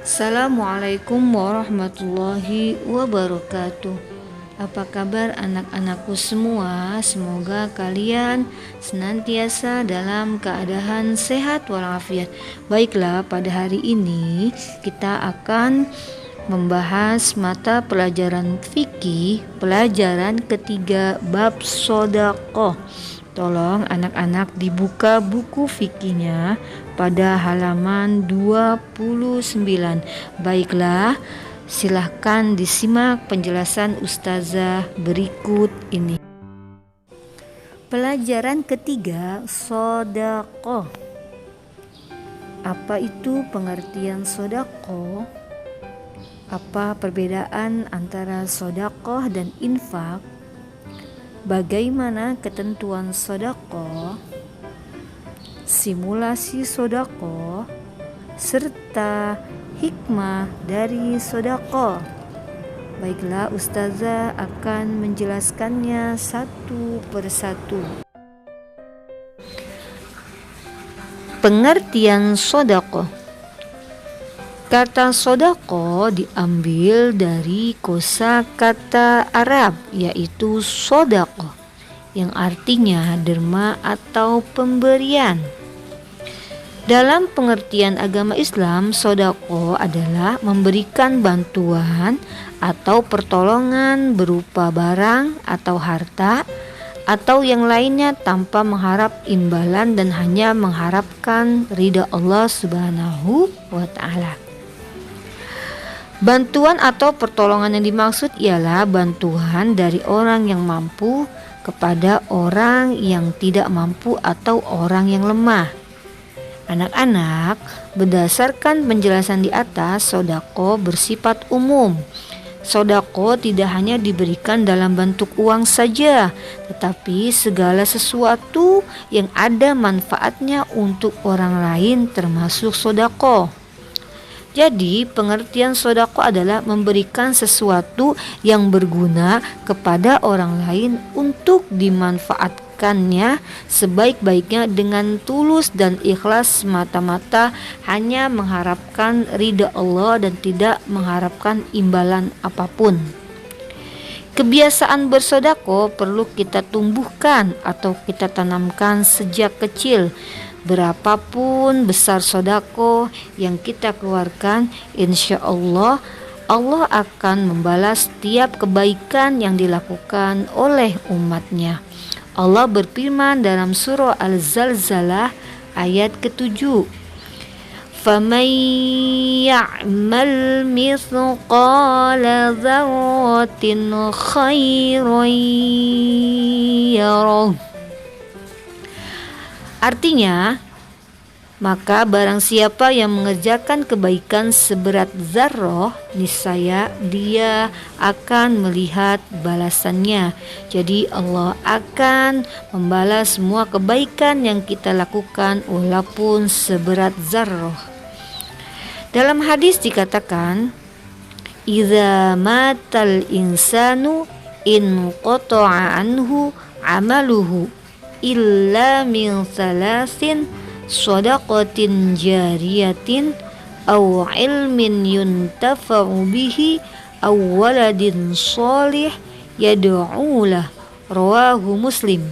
Assalamualaikum warahmatullahi wabarakatuh. Apa kabar anak-anakku semua? Semoga kalian senantiasa dalam keadaan sehat walafiat. Baiklah, pada hari ini kita akan membahas mata pelajaran fikih, pelajaran ketiga bab sodaqoh. Tolong anak-anak dibuka buku fikihnya pada halaman 29. Baiklah, silahkan disimak penjelasan Ustazah berikut ini. Pelajaran ketiga, sodaqoh. Apa itu pengertian sodaqoh? Apa perbedaan antara sodaqoh dan infak? Bagaimana ketentuan sodaqoh, simulasi sodaqoh, serta hikmah dari sodaqoh? Baiklah, Ustazah akan menjelaskannya satu persatu. Pengertian sodaqoh. Kata sodaqoh diambil dari kosakata Arab, yaitu sodaqoh, yang artinya derma atau pemberian. Dalam pengertian agama Islam, sodaqoh adalah memberikan bantuan atau pertolongan berupa barang atau harta atau yang lainnya tanpa mengharap imbalan dan hanya mengharapkan ridha Allah Subhanahu wa Ta'ala. Bantuan atau pertolongan yang dimaksud ialah bantuan dari orang yang mampu kepada orang yang tidak mampu atau orang yang lemah. Anak-anak, berdasarkan penjelasan di atas, sodaqoh bersifat umum. Sodaqoh tidak hanya diberikan dalam bentuk uang saja, tetapi segala sesuatu yang ada manfaatnya untuk orang lain termasuk sodaqoh. Jadi pengertian sodaqoh adalah memberikan sesuatu yang berguna kepada orang lain untuk dimanfaatkannya sebaik-baiknya dengan tulus dan ikhlas, semata-mata hanya mengharapkan ridha Allah dan tidak mengharapkan imbalan apapun. Kebiasaan bersodaqoh perlu kita tumbuhkan atau kita tanamkan sejak kecil. Berapapun besar sodaqoh yang kita keluarkan, insya Allah Allah akan membalas setiap kebaikan yang dilakukan oleh umatnya. Allah berfirman dalam surah Al-Zalzalah ayat ke-7, "Faman ya'mal mithqala dzarratin khairan yarah." Artinya, maka barang siapa yang mengerjakan kebaikan seberat zarrah, niscaya dia akan melihat balasannya. Jadi Allah akan membalas semua kebaikan yang kita lakukan walaupun seberat zarrah. Dalam hadis dikatakan, "Idza matal insanu in qata'a anhu amaluhu illa min salasin shadaqatin jariyatin aw ilmin yuntafa'u bihi aw waladin shalih yad'u lah." Rawahu Muslim.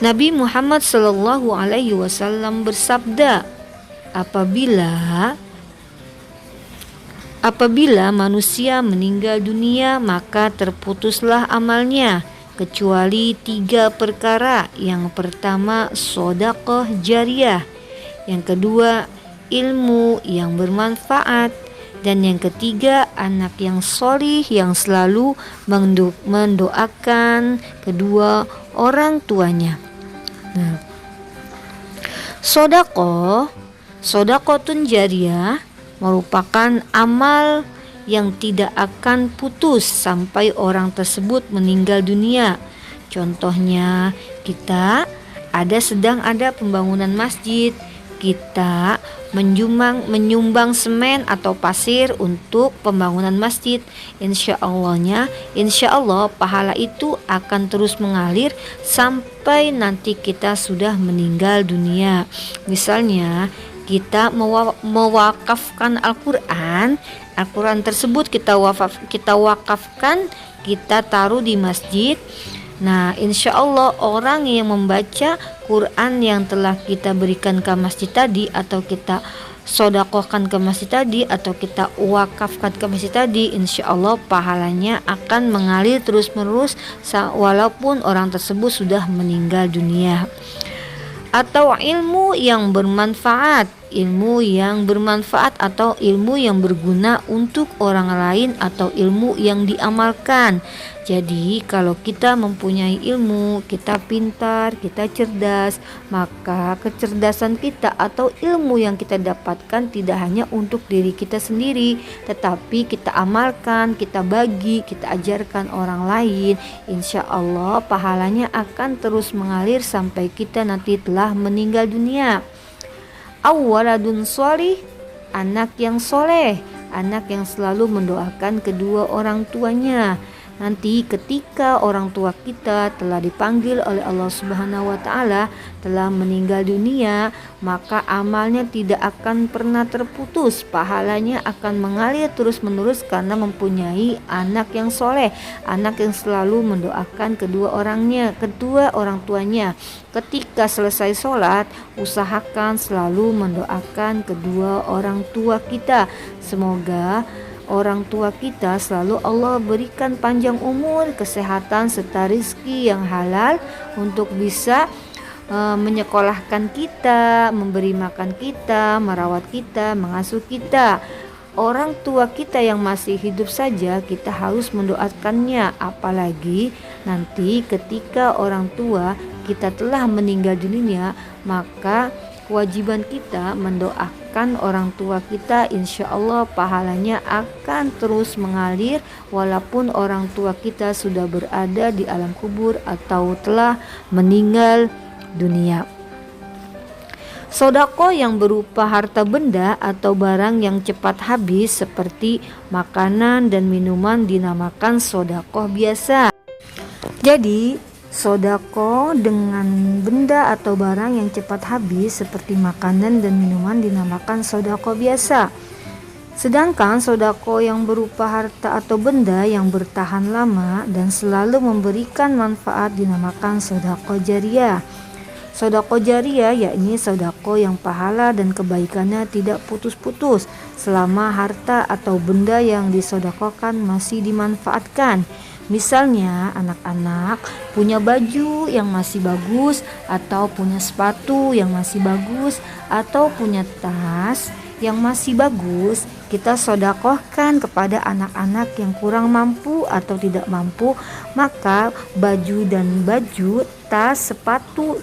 Nabi Muhammad sallallahu alaihi wasallam bersabda, apabila manusia meninggal dunia maka terputuslah amalnya kecuali 3 perkara. Yang pertama, sodaqoh jariyah. Yang kedua, ilmu yang bermanfaat. Dan yang ketiga, anak yang sholih yang selalu mendoakan kedua orang tuanya. Nah, sodaqotun jariyah merupakan amal yang tidak akan putus sampai orang tersebut meninggal dunia. Contohnya, kita sedang ada pembangunan masjid, kita menyumbang semen atau pasir untuk pembangunan masjid. Insya Allah pahala itu akan terus mengalir sampai nanti kita sudah meninggal dunia. Misalnya kita mewakafkan Al-Quran tersebut kita wakafkan, kita taruh di masjid. Nah, insya Allah orang yang membaca Quran yang telah kita berikan ke masjid tadi, atau kita sodakohkan ke masjid tadi, atau kita wakafkan ke masjid tadi, insya Allah pahalanya akan mengalir terus menerus walaupun orang tersebut sudah meninggal dunia. Atau ilmu yang bermanfaat atau ilmu yang berguna untuk orang lain, atau ilmu yang diamalkan. Jadi kalau kita mempunyai ilmu, kita pintar, kita cerdas, maka kecerdasan kita atau ilmu yang kita dapatkan tidak hanya untuk diri kita sendiri, tetapi kita amalkan, kita bagi, kita ajarkan orang lain. Insya Allah pahalanya akan terus mengalir sampai kita nanti telah meninggal dunia. Awaladun sholih, anak yang soleh, anak yang selalu mendoakan kedua orang tuanya. Nanti ketika orang tua kita telah dipanggil oleh Allah Subhanahu wa Ta'ala, telah meninggal dunia, maka amalnya tidak akan pernah terputus, pahalanya akan mengalir terus menerus karena mempunyai anak yang soleh, anak yang selalu mendoakan kedua orang tuanya. Ketika selesai sholat, usahakan selalu mendoakan kedua orang tua kita. Semoga orang tua kita selalu Allah berikan panjang umur, kesehatan serta rizki yang halal untuk bisa menyekolahkan kita, memberi makan kita, merawat kita, mengasuh kita. Orang tua kita yang masih hidup saja kita harus mendoakannya, apalagi nanti ketika orang tua kita telah meninggal dunia, maka kewajiban kita mendoakan orang tua kita. Insya Allah pahalanya akan terus mengalir walaupun orang tua kita sudah berada di alam kubur atau telah meninggal dunia. Sodako yang berupa harta benda atau barang yang cepat habis seperti makanan dan minuman dinamakan sodako biasa. Jadi sodako dengan benda atau barang yang cepat habis seperti makanan dan minuman dinamakan sodako biasa. Sedangkan sodako yang berupa harta atau benda yang bertahan lama dan selalu memberikan manfaat dinamakan sodako jariyah. Sodako jariyah yakni sodako yang pahala dan kebaikannya tidak putus-putus selama harta atau benda yang disodakokan masih dimanfaatkan. Misalnya anak-anak punya baju yang masih bagus, atau punya sepatu yang masih bagus, atau punya tas yang masih bagus, kita sodakohkan kepada anak-anak yang kurang mampu atau tidak mampu. Maka baju, tas, sepatu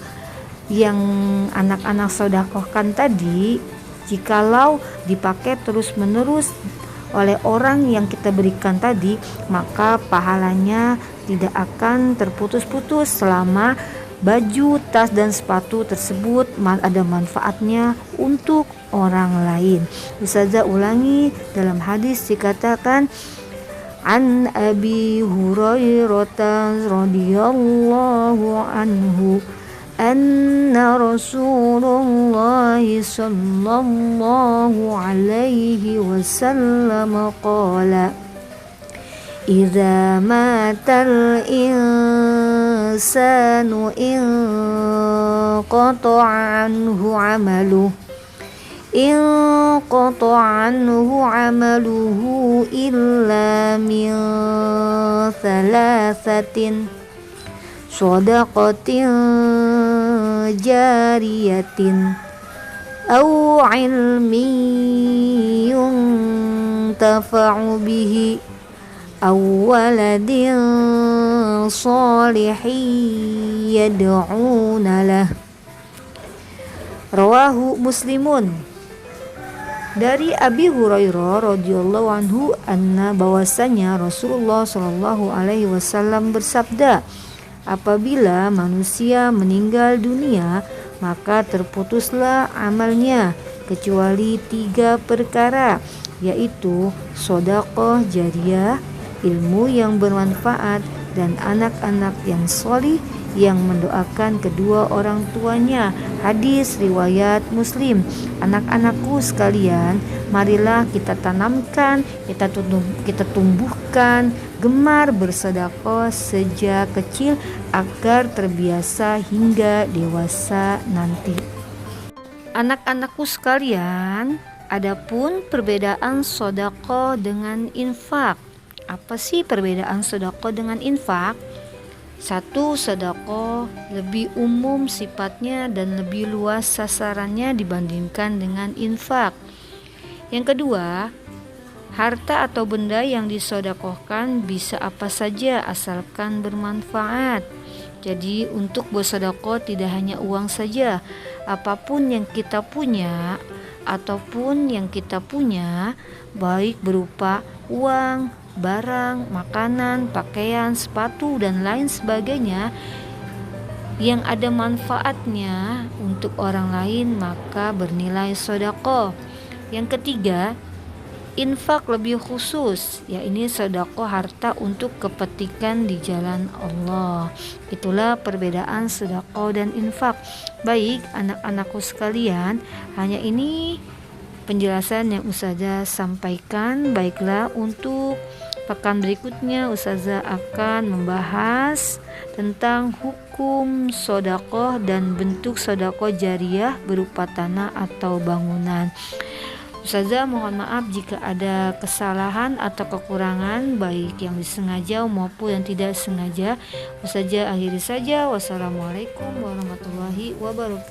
yang anak-anak sodakohkan tadi, jikalau dipakai terus-menerus oleh orang yang kita berikan tadi, maka pahalanya tidak akan terputus-putus selama baju, tas, dan sepatu tersebut ada manfaatnya untuk orang lain. Ustazah ulangi, dalam hadis dikatakan, An Abi Hurairah radhiyallahu anhu anna Rasulullah sallallahu alaihi wasallam qala idza matal insanu inqata'a anhu amaluhu illa min thalathatin shadaqatin jariyatin aw ilmin yuntafa'u bihi aw waladin salihin yad'una lah. Rawahu Muslimun. Dari Abi Hurairah radhiyallahu anhu bahwasanya Rasulullah shallallahu alaihi wasallam bersabda, apabila manusia meninggal dunia, maka terputuslah amalnya kecuali 3 perkara, yaitu sedekah jariyah, ilmu yang bermanfaat, dan anak-anak yang sholih yang mendoakan kedua orang tuanya. Hadis riwayat Muslim. Anak-anakku sekalian, marilah kita tanamkan, kita tumbuhkan gemar bersedekah sejak kecil agar terbiasa hingga dewasa nanti. Anak-anakku sekalian, adapun perbedaan sedekah dengan infak. Apa sih perbedaan sedekah dengan infak? Satu, sedekah lebih umum sifatnya dan lebih luas sasarannya dibandingkan dengan infak. Yang kedua, harta atau benda yang disedekahkan bisa apa saja asalkan bermanfaat. Jadi untuk bersedekah tidak hanya uang saja, apapun yang kita punya baik berupa uang, barang, makanan, pakaian, sepatu dan lain sebagainya yang ada manfaatnya untuk orang lain maka bernilai sedekah. Yang ketiga, infak lebih khusus, ini sedekah harta untuk kepentingan di jalan Allah. Itulah perbedaan sedekah dan infak. Baik anak-anakku sekalian, hanya ini penjelasan yang Ustazah sampaikan. Baiklah, untuk pekan berikutnya Ustazah akan membahas tentang hukum sedekah dan bentuk sedekah jariyah berupa tanah atau bangunan. Ustazah mohon maaf jika ada kesalahan atau kekurangan baik yang disengaja maupun yang tidak sengaja. Ustazah akhiri saja. Wassalamualaikum warahmatullahi wabarakatuh.